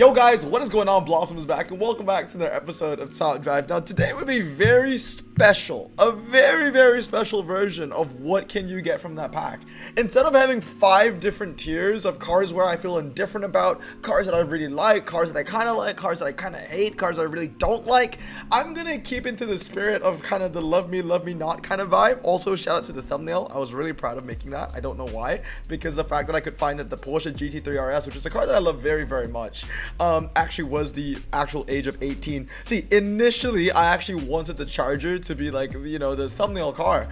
Yo guys, what is going on? Blossom is back and welcome back to another episode of Top Drive. Now today will be very special, a very special version of what can you get from that pack. Instead of having 5 different tiers of cars where I feel indifferent about, cars that I really like, cars that I kind of like, cars that I kind of hate, cars that I really don't like, I'm gonna keep into the spirit of kind of the love me not kind of vibe. Also, shout out to the thumbnail. I was really proud of making that. I don't know why, because the fact that I could find that the Porsche GT3 RS, which is a car that I love very much, actually was the actual age of 18. See, initially I actually wanted the Charger to be like, you know, the thumbnail car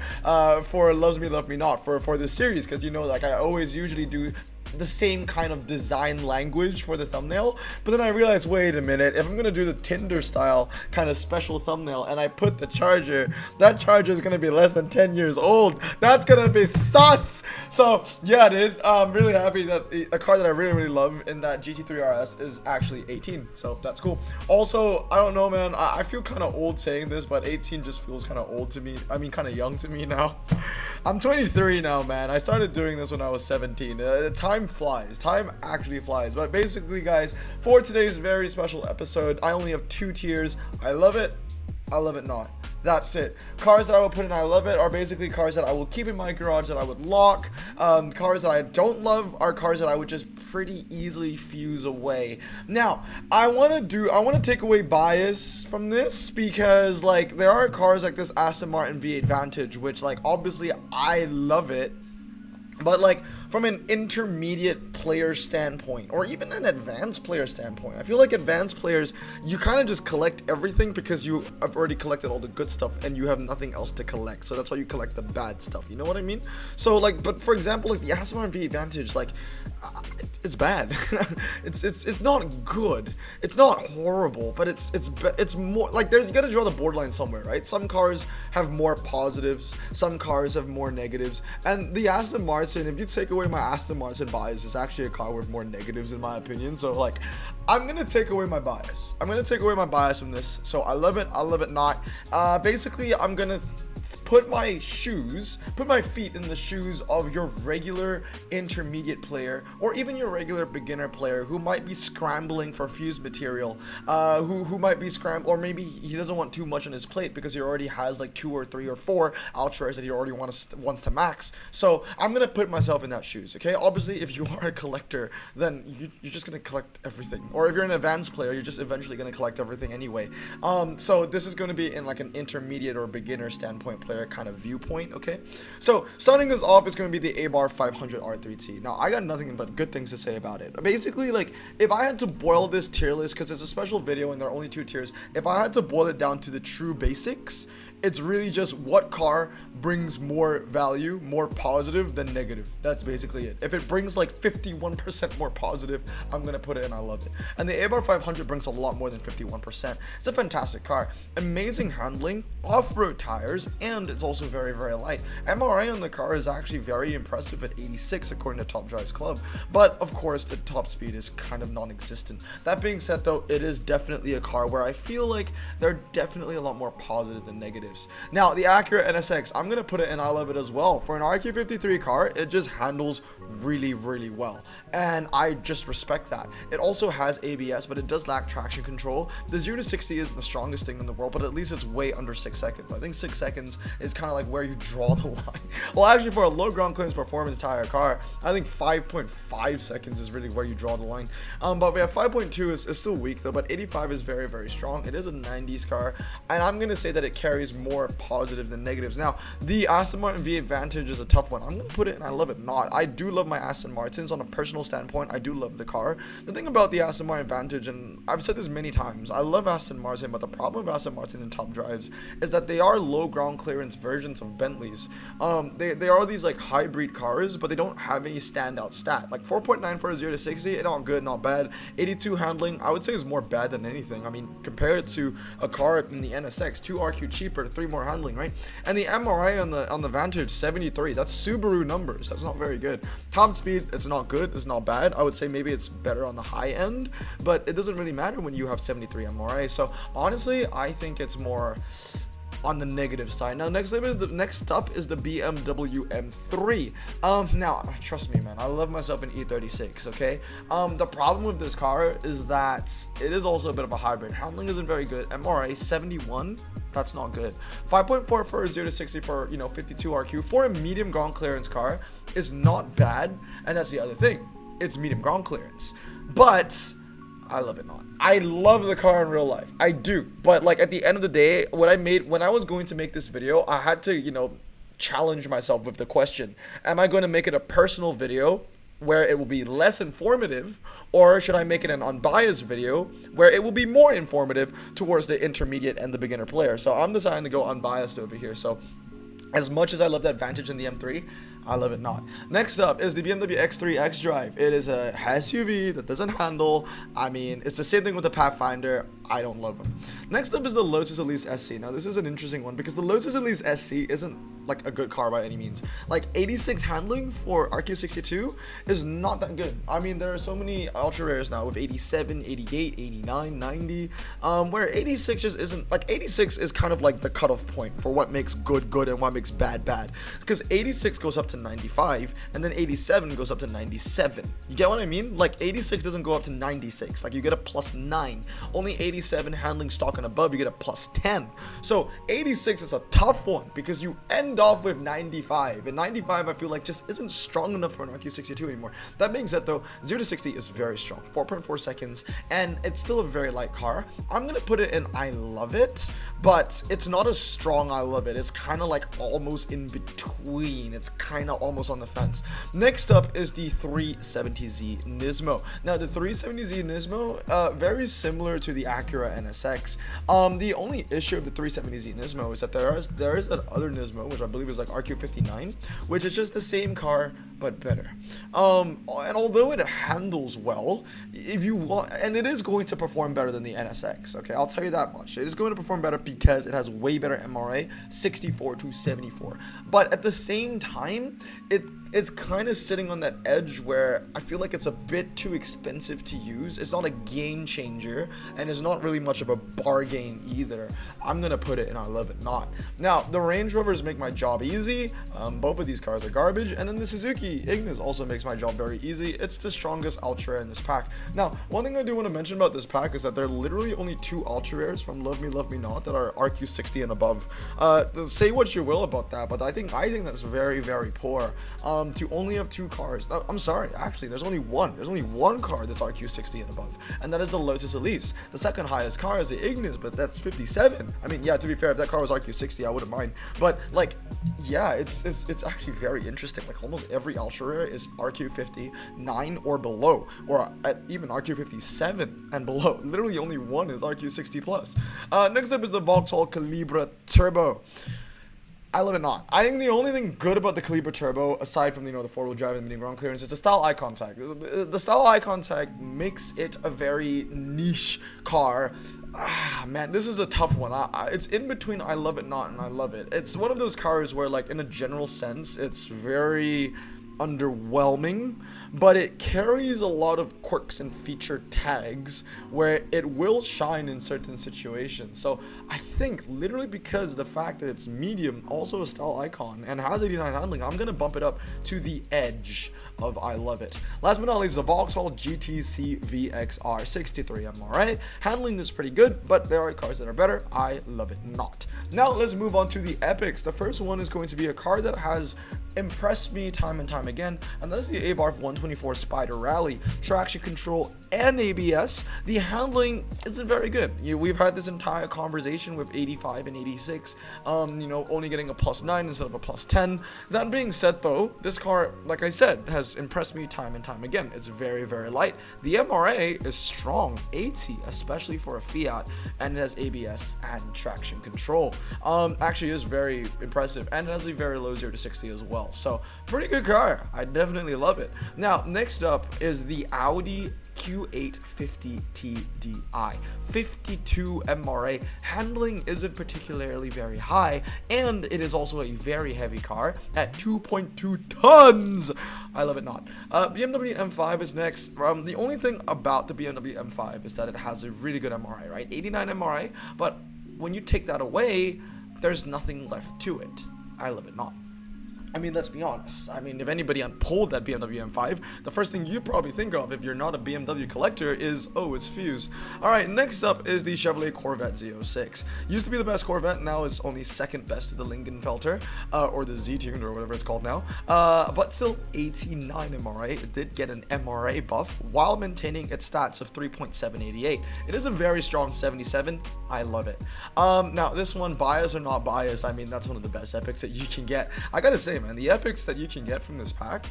for Loves Me Love Me Not for this series, because you know, like I always usually do the same kind of design language for the thumbnail. But then I realized, wait a minute, if I'm gonna do the Tinder style kind of special thumbnail and I put the Charger, that Charger is gonna be less than 10 years old. That's gonna be sus. So yeah, dude, I'm really happy that a car that I really love in that GT3 RS is actually 18, so that's cool. Also, I don't know, man, I feel kind of old saying this, but 18 just feels kind of old to me. I mean, kind of young to me now. I'm 23 now, man. I started doing this when I was 17. Time flies. Time actually flies. But basically, guys, for today's very special episode, I only have 2 tiers. I love it not. That's it. Cars that I will put in I love it are basically cars that I will keep in my garage that I would lock. Cars that I don't love are cars that I would just pretty easily fuse away. Now, I want to take away bias from this, because like there are cars like this Aston Martin V8 Vantage, which like obviously I love it, but like from an intermediate player standpoint, or even an advanced player standpoint, I feel like advanced players, you kind of just collect everything because you have already collected all the good stuff and you have nothing else to collect. So that's why you collect the bad stuff. You know what I mean? So like, but for example, like the Aston Martin V8 Vantage, like it's bad. it's not good. It's not horrible, but it's more like you gotta draw the borderline somewhere, right? Some cars have more positives, some cars have more negatives, and the Aston Martin, if you take away my Aston Martin bias, is actually a car with more negatives in my opinion. So like, I'm gonna take away my bias. I'm gonna take away my bias from this. So I love it not. Basically, I'm gonna put my feet in the shoes of your regular intermediate player, or even your regular beginner player who might be scrambling for fused material, who might be or maybe he doesn't want too much on his plate because he already has like 2 or 3 or 4 Ultras that he already wants to max. So I'm gonna put myself in that shoes. Okay, obviously if you are a collector, then you're just gonna collect everything, or if you're an advanced player, you're just eventually gonna collect everything anyway. So this is going to be in like an intermediate or beginner standpoint player kind of viewpoint. Okay, so starting us off is going to be the A-Bar 500 R3T. Now I got nothing but good things to say about it. Basically, like if I had to boil this tier list, because it's a special video and there are only 2 tiers, if I had to boil it down to the true basics, it's really just what car brings more value, more positive than negative. That's basically it. If it brings like 51% more positive, I'm gonna put it in I love it. And the A-Bar 500 brings a lot more than 51%. It's a fantastic car. Amazing handling, off-road tires, and it's also very light. MRI on the car is actually very impressive at 86 according to Top Drives Club. But of course, the top speed is kind of non-existent. That being said though, it is definitely a car where I feel like they're definitely a lot more positive than negative. Now, the Acura NSX, I'm going to put it in I love it as well. For an RQ53 car, it just handles really well. And I just respect that. It also has ABS, but it does lack traction control. The 0 to 60 isn't the strongest thing in the world, but at least it's way under 6 seconds. I think 6 seconds is kind of like where you draw the line. Well, actually, for a low ground clearance performance tire car, I think 5.5 seconds is really where you draw the line. But we have 5.2 is still weak though, but 85 is very strong. It is a 90s car, and I'm going to say that it carries more positives than negatives. Now, the Aston Martin V8 Vantage is a tough one. I'm going to put it in I love it not. I do love my Aston Martins on a personal standpoint. I do love the car. The thing about the Aston Martin Vantage, and I've said this many times, I love Aston Martin, but the problem with Aston Martin in Top Drives is that they are low ground clearance versions of Bentleys. They are these like hybrid cars, but they don't have any standout stat. Like 4.9 for a 0 to 60, not good, not bad. 82 handling, I would say is more bad than anything. I mean, compare it to a car in the NSX, 2 RQ cheaper, 3 more handling, right? And the MRI on the Vantage, 73. That's Subaru numbers. That's not very good. Top speed, it's not good. It's not bad. I would say maybe it's better on the high end, but it doesn't really matter when you have 73 MRI. So honestly, I think it's more on the negative side. Now, next up is the BMW M3. Now, trust me, man, I love myself an E36, okay? The problem with this car is that it is also a bit of a hybrid. Handling isn't very good. MRA 71, that's not good. 5.4 for 0 to 60 for, 52 RQ for a medium ground clearance car is not bad, and that's the other thing. It's medium ground clearance, but I love it not. I love the car in real life. I do. But like at the end of the day, when I was going to make this video, I had to, challenge myself with the question, am I going to make it a personal video where it will be less informative, or should I make it an unbiased video where it will be more informative towards the intermediate and the beginner player? So I'm deciding to go unbiased over here. So as much as I love that Vantage in the M3, I love it not. Next up is the BMW X3 xDrive. It is a SUV that doesn't handle. I mean, it's the same thing with the Pathfinder. I don't love them. Next up is the Lotus Elise SC. Now, this is an interesting one because the Lotus Elise SC isn't like a good car by any means. Like 86 handling for RQ62 is not that good. I mean, there are so many ultra rares now with 87, 88, 89, 90, where 86 just isn't, like 86 is kind of like the cutoff point for what makes good good and what makes bad bad. Because 86 goes up to 95 and then 87 goes up to 97. You get what I mean? Like 86 doesn't go up to 96. Like you get a +9. Only 87 handling stock and above, you get a +10. So 86 is a tough one because you end off with 95, and 95 I feel like just isn't strong enough for an RQ62 anymore. That being said though, 0 to 60 is very strong, 4.4 seconds, and it's still a very light car. I'm gonna put it in I love it, but it's not as strong I love it. It's kind of like almost in between. It's kind of almost on the fence. Next up is the 370Z Nismo. Now the 370Z Nismo, very similar to the Acura NSX. The only issue of the 370Z Nismo is that there is that other Nismo, which I believe is like RQ59, which is just the same car but better. And although it handles well, if you want, and it is going to perform better than the NSX, okay, I'll tell you that much. It is going to perform better because it has way better MRA, 64 to 74. But at the same time, it's kind of sitting on that edge where I feel like it's a bit too expensive to use. It's not a game changer, and it's not really much of a bargain either. I'm gonna put it in I love it not. Now, the Range Rovers make my job easy. Both of these cars are garbage, and then the Suzuki Ignis also makes my job very easy. It's the strongest ultra in this pack. Now, one thing I do want to mention about this pack is that there are literally only 2 ultra rares from Love Me Not that are RQ60 and above. Say what you will about that, but I think that's very, very poor. To only have 2 cars. I'm sorry, actually, there's only one. There's only one car that's RQ60 and above, and that is the Lotus Elise. The second highest car is the Ignis, but that's 57. I mean, yeah, to be fair, if that car was RQ60, I wouldn't mind. But like, yeah, it's actually very interesting. Like almost every ultra rare is RQ59 or below, or even RQ57 and below. Literally only one is RQ60 plus. Next up is the Vauxhall Calibra Turbo. I love it not. I think the only thing good about the Calibra Turbo, aside from, the 4-wheel drive and medium ground clearance, is the style eye contact. The style eye contact makes it a very niche car. Man, this is a tough one. It's in between I love it not and I love it. It's one of those cars where, like, in a general sense, it's very underwhelming, but it carries a lot of quirks and feature tags where it will shine in certain situations. So I think literally because the fact that it's medium, also a style icon, and has 89 handling, I'm gonna bump it up to the edge of I love it. Last but not least, the Vauxhall GTC VXR 63 MRA. Handling is pretty good, but there are cars that are better. I love it not. Now let's move on to the epics. The first one is going to be a car that has impressed me time and time again, and that is the Abarth 124 Spider Rally. Traction control and ABS. The handling isn't very good. We've had this entire conversation with 85 and 86, only getting a +9 instead of a +10. That being said though, this car, like I said, has impressed me time and time again. It's very, very light. The MRA is strong, 80, especially for a Fiat, and it has ABS and traction control. Actually is very impressive, and it has a very low 0 to 60 as well. So pretty good car. I definitely love it. Now next up is the Audi Q850 TDI, 52 MRA. Handling isn't particularly very high, and it is also a very heavy car at 2.2 tons. I love it not. BMW M5 is next. The only thing about the BMW M5 is that it has a really good MRA, right? 89 MRA, but when you take that away, there's nothing left to it. I love it not. I mean, let's be honest. I mean, if anybody unpulled that BMW M5, the first thing you probably think of if you're not a BMW collector is, oh, it's fuse. Alright, next up is the Chevrolet Corvette Z06. Used to be the best Corvette, now is only second best to the Lingenfelter, or the Z-Tuned, or whatever it's called now. But still 89 MRA. It did get an MRA buff while maintaining its stats of 3.788. It is a very strong 77. I love it. Now, this one, bias or not bias, I mean, that's one of the best epics that you can get. I gotta say, man, the epics that you can get from this pack,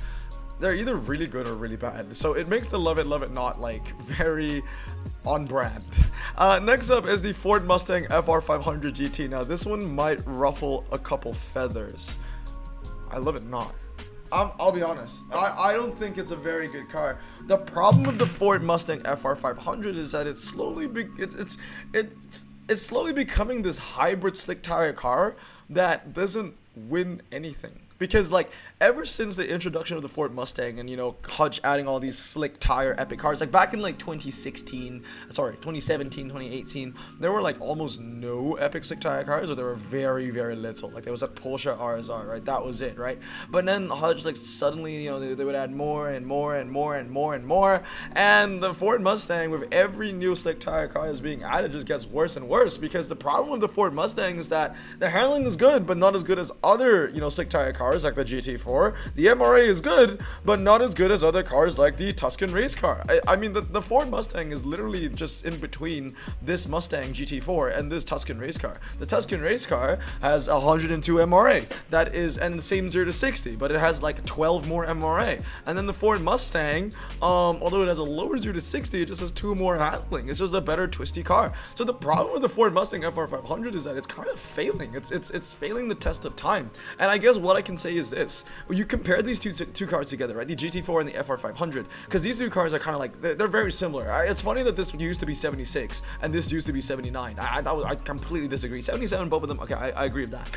they're either really good or really bad, so it makes the love it not like very on brand. Next up is the Ford Mustang FR500 GT. Now this one might ruffle a couple feathers. I love it not. I'll be honest, I don't think it's a very good car. The problem with the Ford Mustang FR500 is that it's slowly it's slowly becoming this hybrid slick tire car that doesn't win anything. Because, like, ever since the introduction of the Ford Mustang and, you know, Hutch adding all these slick tire epic cars, like back in like 2017, 2018, there were like almost no epic slick tire cars, or there were very, very little. Like there was a Porsche RSR, right? That was it, right? But then Hutch, like, suddenly, you know, they would add more and more and more and more and more, and the Ford Mustang, with every new slick tire car that's being added, just gets worse and worse. Because the problem with the Ford Mustang is that the handling is good, but not as good as other, you know, slick tire cars like the GT4. The MRA is good, but not as good as other cars like the Tuscan race car. I mean, the Ford Mustang is literally just in between this Mustang GT4 and this Tuscan race car. The Tuscan race car has 102 MRA. That is, and the same 0 to 60, but it has like 12 more MRA. And then the Ford Mustang, although it has a lower 0 to 60, it just has 2 more handling. It's just a better twisty car. So the problem with the Ford Mustang FR500 is that it's kind of failing. It's failing the test of time. And I guess what I can say is this: when you compare these two cars together, right, the GT4 and the FR500, because these two cars are kind of like, they're very similar. It's funny that this used to be 76 and this used to be 79. I completely disagree. 77, both of them. Okay, I agree with that.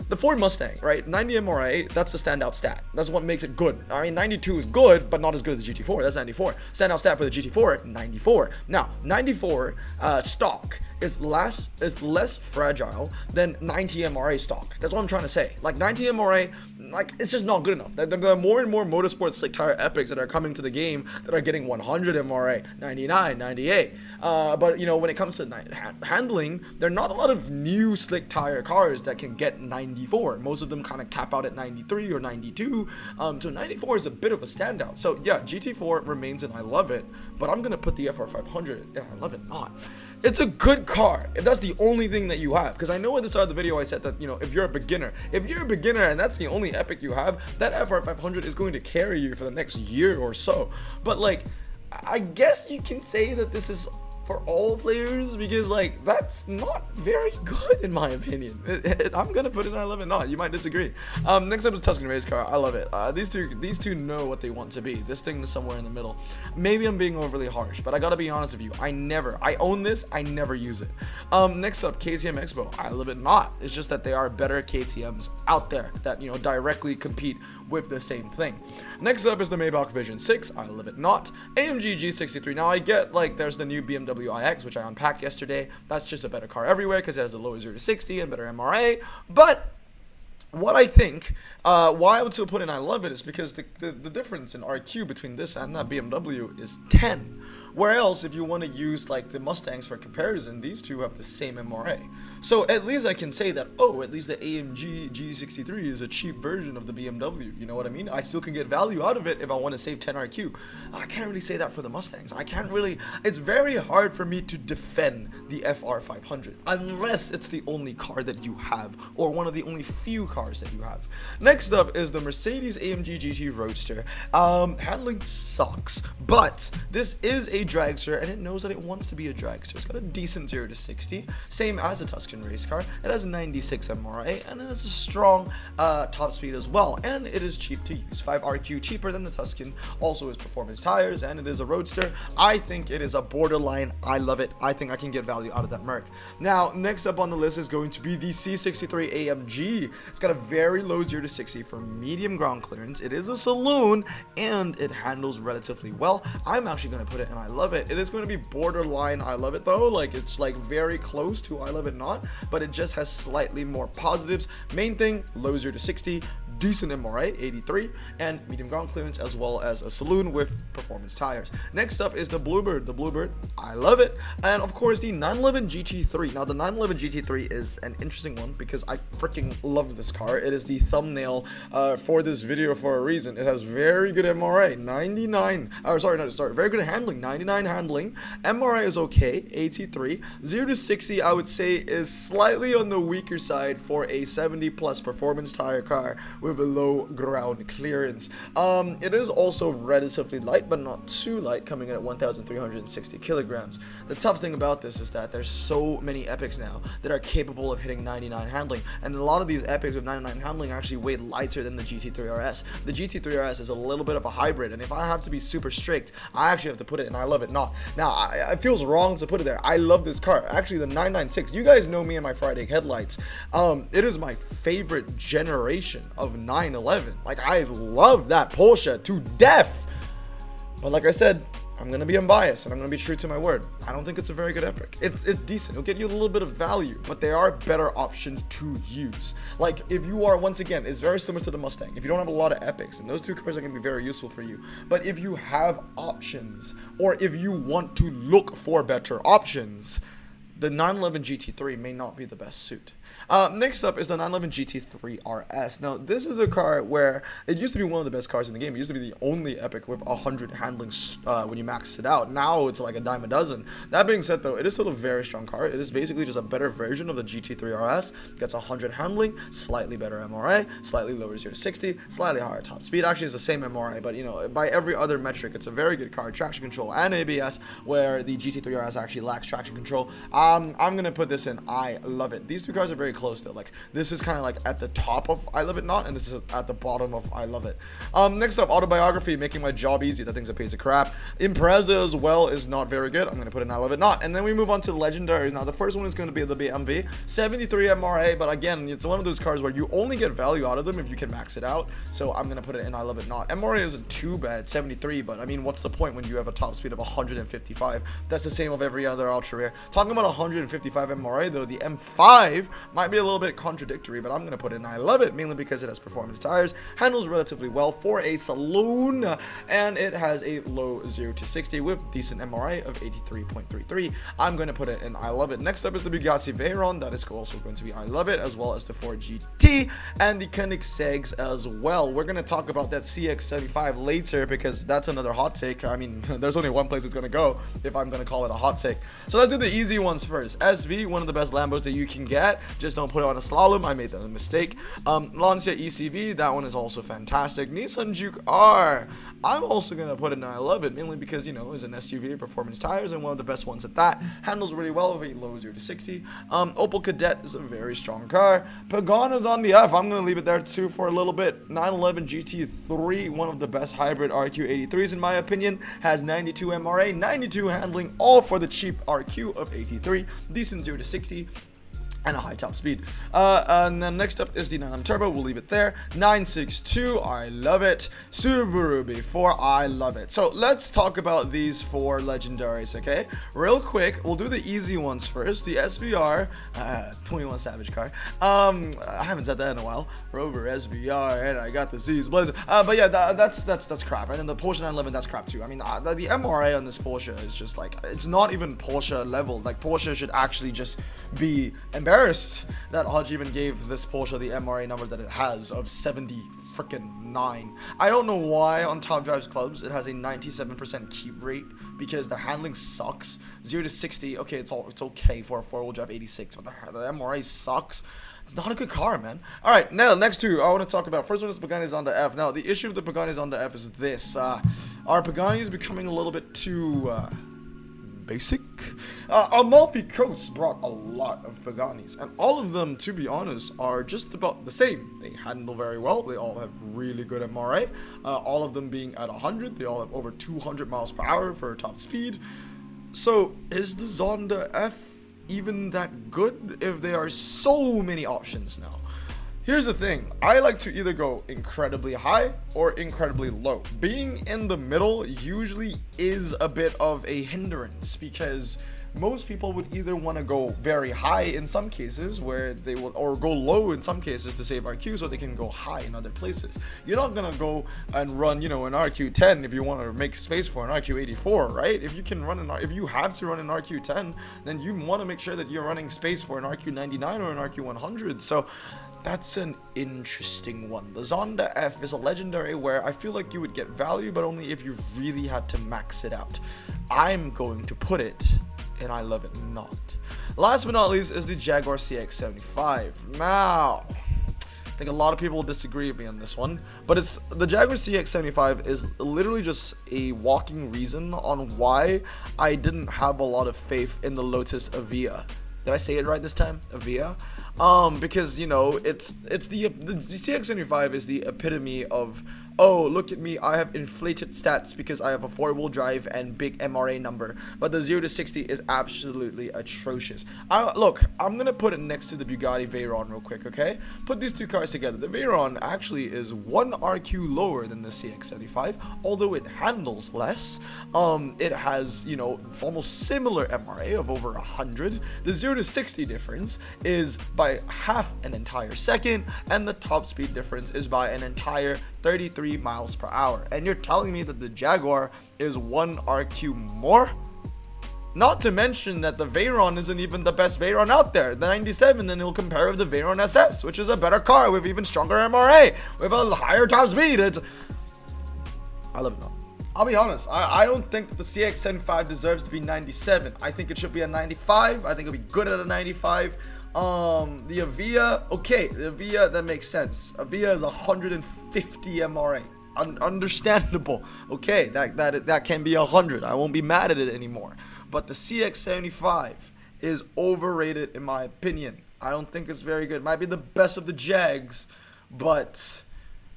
The Ford Mustang, right, 90 MRA, that's the standout stat. That's what makes it good. I mean, 92 is good, but not as good as the GT4. That's 94. Standout stat for the GT4, 94. Now, 94 stock is less fragile than 90 MRA stock. That's what I'm trying to say. Like 90 MRA, like, it's just not good enough. There are more and more motorsport slick tire epics that are coming to the game that are getting 100 MRA, 99, 98. But you know, when it comes to handling, there are not a lot of new slick tire cars that can get 94. Most of them kind of cap out at 93 or 92. So 94 is a bit of a standout. So yeah, GT4 remains and I love it, but I'm gonna put the FR500 and I love it not. It's a good car if that's the only thing that you have. Because I know at the start of the video I said that, you know, if you're a beginner and that's the only epic you have, that FR500 is going to carry you for the next year or so. But like, I guess you can say that this is for all players, because like, that's not very good in my opinion. I'm gonna put it in I love it not. You might disagree. Next up is Tuscan race car. I love it. These two know what they want to be. This thing is somewhere in the middle. Maybe I'm being overly harsh, but I gotta be honest with you. I own this, I never use it. Next up, KTM Expo. I love it not. It's just that there are better KTMs out there that, you know, directly compete with the same thing. Next up is the Maybach Vision 6. I love it not. AMG G63. Now I get, like, there's the new BMW iX, which I unpacked yesterday. That's just a better car everywhere because it has a lower 0 to 60 and better MRA. But what I think, why I would still put in I love it, is because the difference in RQ between this and that BMW is 10. Where else, if you want to use like the Mustangs for comparison, these two have the same MRA. So at least I can say that, oh, at least the AMG G63 is a cheap version of the BMW. You know what I mean? I still can get value out of it if I want to save 10 RQ. I can't really say that for the Mustangs. I can't really, it's very hard for me to defend the FR500 unless it's the only car that you have, or one of the only few cars that you have. Next up is the Mercedes AMG GT Roadster. Handling sucks, but this is a dragster and it knows that it wants to be a dragster. It's got a decent 0 to 60, same as a Tuscan race car. It has 96 MRA and it has a strong top speed as well, and it is cheap to use. 5 RQ cheaper than the Tuscan, also is performance tires, and it is a roadster. I think it is a borderline I love it. I think I can get value out of that Merc. Now, next up on the list is going to be the C63 AMG. It's got a very low 0 to 60 for medium ground clearance. It is a saloon and it handles relatively well. I'm actually going to put it in I love it. It is going to be borderline I love it though. Like, it's like very close to I love it not. not, but it just has slightly more positives. Main thing, low 0 to 60, decent MRA 83, and medium ground clearance, as well as a saloon with performance tires. Next up is the Bluebird. The Bluebird, I love it. And of course the 911 GT3. Now the 911 GT3 is an interesting one because I freaking love this car. It is the thumbnail for this video for a reason. It has very good MRA, 99, very good handling, 99 handling. MRA is okay, 83. 0 to 60 I would say is slightly on the weaker side for a 70 plus performance tire car with a low ground clearance. It is also relatively light, but not too light, coming in at 1,360 kilograms. The tough thing about this is that there's so many epics now that are capable of hitting 99 handling, and a lot of these epics with 99 handling actually weigh lighter than the GT3 RS. The GT3 RS is a little bit of a hybrid, and if I have to be super strict, I actually have to put it in I love it not. Now, it feels wrong to put it there. I love this car. Actually, the 996, you guys know me and my Friday headlights. It is my favorite generation of 911. Like, I love that Porsche to death. But like I said, I'm gonna be unbiased and I'm gonna be true to my word. I don't think it's a very good epic. It's decent. It'll get you a little bit of value, but there are better options to use. Like, if you are, once again, it's very similar to the Mustang. If you don't have a lot of epics, and those two cars are gonna be very useful for you. But if you have options, or if you want to look for better options, the 911 GT3 may not be the best suit. Next up is the 911 GT3 RS. Now, this is a car where it used to be one of the best cars in the game. It used to be the only epic with 100 handlings when you maxed it out. Now it's like a dime a dozen. That being said, though, it is still a very strong car. It is basically just a better version of the GT3 RS. Gets 100 handling, slightly better MRA, slightly lower 0 to 60, slightly higher top speed. Actually, it's the same MRA, but, you know, by every other metric, it's a very good car. Traction control and ABS, where the GT3 RS actually lacks traction control. I'm gonna put this in I love it. These two cars are very close though. Like, this is kind of like at the top of I love it not, and this is at the bottom of I love it. Next up, autobiography, making my job easy. That thing's a piece of crap. Impreza as well is not very good. I'm gonna put in I love it not. And then we move on to legendaries. Now the first one is going to be the BMW 73 MRA, but again, it's one of those cars where you only get value out of them if you can max it out. So I'm gonna put it in I love it not. MRA isn't too bad, 73, but I mean, what's the point when you have a top speed of 155? That's the same of every other ultra rare. Talking about 155 MRA though, the M5 might be a little bit contradictory, but I'm gonna put it in I love it, mainly because it has performance tires, handles relatively well for a saloon, and it has a low 0 to 60 with decent MRA of 83.33. I'm gonna put it in I love it. Next up is the Bugatti Veyron. That is also going to be I love it, as well as the Ford GT and the Koenigsegg's as well. We're gonna talk about that CX-75 later because that's another hot take. I mean, there's only one place it's gonna go if I'm gonna call it a hot take. So let's do the easy ones first. SV, one of the best Lambos that you can get. Just don't put it on a slalom. I made that mistake. Lancia ECV, that one is also fantastic. Nissan Juke R, I'm also gonna put it in I love it, mainly because, you know, it's an SUV, performance tires, and one of the best ones at that. Handles really well with a low 0 to 60. Opel Kadett is a very strong car. Pagana's on the F. I'm gonna leave it there too for a little bit. 911 GT3, one of the best hybrid RQ83s in my opinion, has 92 MRA, 92 handling, all for the cheap RQ of 83, decent 0 to 60. And a high top speed. And then next up is the 911 Turbo. We'll leave it there. 962, I love it. Subaru B4, I love it. So let's talk about these four legendaries, okay? Real quick, we'll do the easy ones first. The SVR, 21 Savage car. I haven't said that in a while. Rover SVR, and I got the Z's Blazer. But yeah, that's crap. And then the Porsche 911, that's crap too. I mean, the MRA on this Porsche is just like, it's not even Porsche level. Like, Porsche should actually just be embarrassed that Hodge even gave this Porsche the MRA number that it has of 70 freaking 9. I don't know why on Top Drives Clubs it has a 97% keep rate, because the handling sucks. 0 to 60, okay, it's okay for a 4-wheel drive 86, but the MRA sucks. It's not a good car, man. All right, now next two I want to talk about. First one is Pagani's on the F. Now the issue with the Pagani's on the F is this: our Pagani is becoming a little bit too basic. Amalfi Coast brought a lot of Paganis, and all of them, to be honest, are just about the same. They handle very well. They all have really good MRA. All of them being at 100. They all have over 200 miles per hour for top speed. So is the Zonda F even that good if there are so many options now? Here's the thing, I like to either go incredibly high or incredibly low. Being in the middle usually is a bit of a hindrance, because most people would either want to go very high in some cases where they will, or go low in some cases to save RQ so they can go high in other places. You're not gonna go and run, an RQ10 if you want to make space for an RQ84, right? If you can run if you have to run an RQ10, then you want to make sure that you're running space for an RQ99 or an RQ100. So that's an interesting one. The Zonda F is a legendary where I feel like you would get value, but only if you really had to max it out. I'm going to put it, and I love it not. Last but not least is the Jaguar CX-75. Now, I think a lot of people will disagree with me on this one, but it's the Jaguar CX-75 is literally just a walking reason on why I didn't have a lot of faith in the Lotus Avia. Did I say it right this time? Avia? Because it's the CX-75 is the epitome of, oh, look at me, I have inflated stats because I have a 4-wheel drive and big MRA number, but the 0 to 60 is absolutely atrocious. Look, I'm gonna put it next to the Bugatti Veyron real quick, okay? Put these two cars together. The Veyron actually is 1 RQ lower than the CX-75, although it handles less. It has, almost similar MRA of over 100. The 0 to 60 difference is by half an entire second, and the top speed difference is by an entire 33 miles per hour. And you're telling me that the Jaguar is 1 RQ more? Not to mention that the Veyron isn't even the best Veyron out there. The 97, then he'll compare with the Veyron SS, which is a better car with even stronger MRA, with a higher top speed. I love it not. I'll be honest, I don't think that the CX-75 deserves to be 97. I think it should be a 95. I think it'll be good at a 95. The Avia, okay, the Avia, that makes sense. Avia is 150 MRA. Understandable. Okay, that can be 100. I won't be mad at it anymore. But the CX-75 is overrated in my opinion. I don't think it's very good. It might be the best of the Jags, but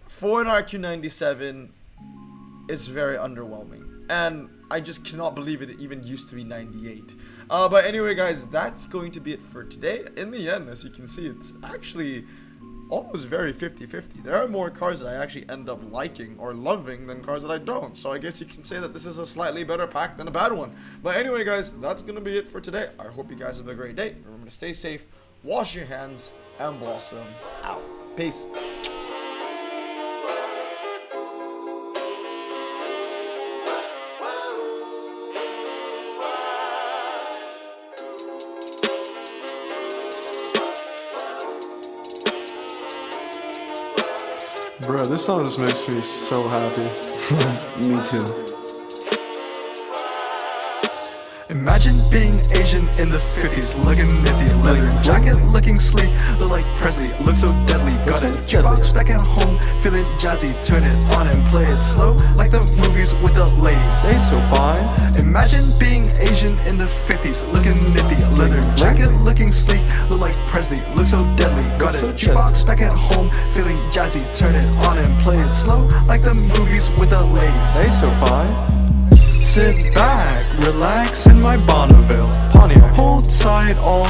for an RQ97, it's very underwhelming. And I just cannot believe it even used to be 98. But anyway, guys, that's going to be it for today. In the end, as you can see, it's actually almost very 50-50. There are more cars that I actually end up liking or loving than cars that I don't. So I guess you can say that this is a slightly better pack than a bad one. But anyway, guys, that's going to be it for today. I hope you guys have a great day. Remember to stay safe, wash your hands, and blossom out. Peace. Bro, this song just makes me so happy. Me too. Imagine being Asian in the 50s, looking nifty, leather jacket, looking sleek, look like Presley, look so deadly. Got a jukebox back at home, feeling jazzy, turn it on and play it slow, like the movies with the ladies. They so fine. Imagine being Asian in the 50s, looking nifty, leather jacket, looking sleek, look like Presley, look so deadly. Got a jukebox back at home, feeling jazzy, turn it on and play it slow, like the movies with the ladies. They so fine. Sit back, relax in my Bonneville Pontiac. Hold tight all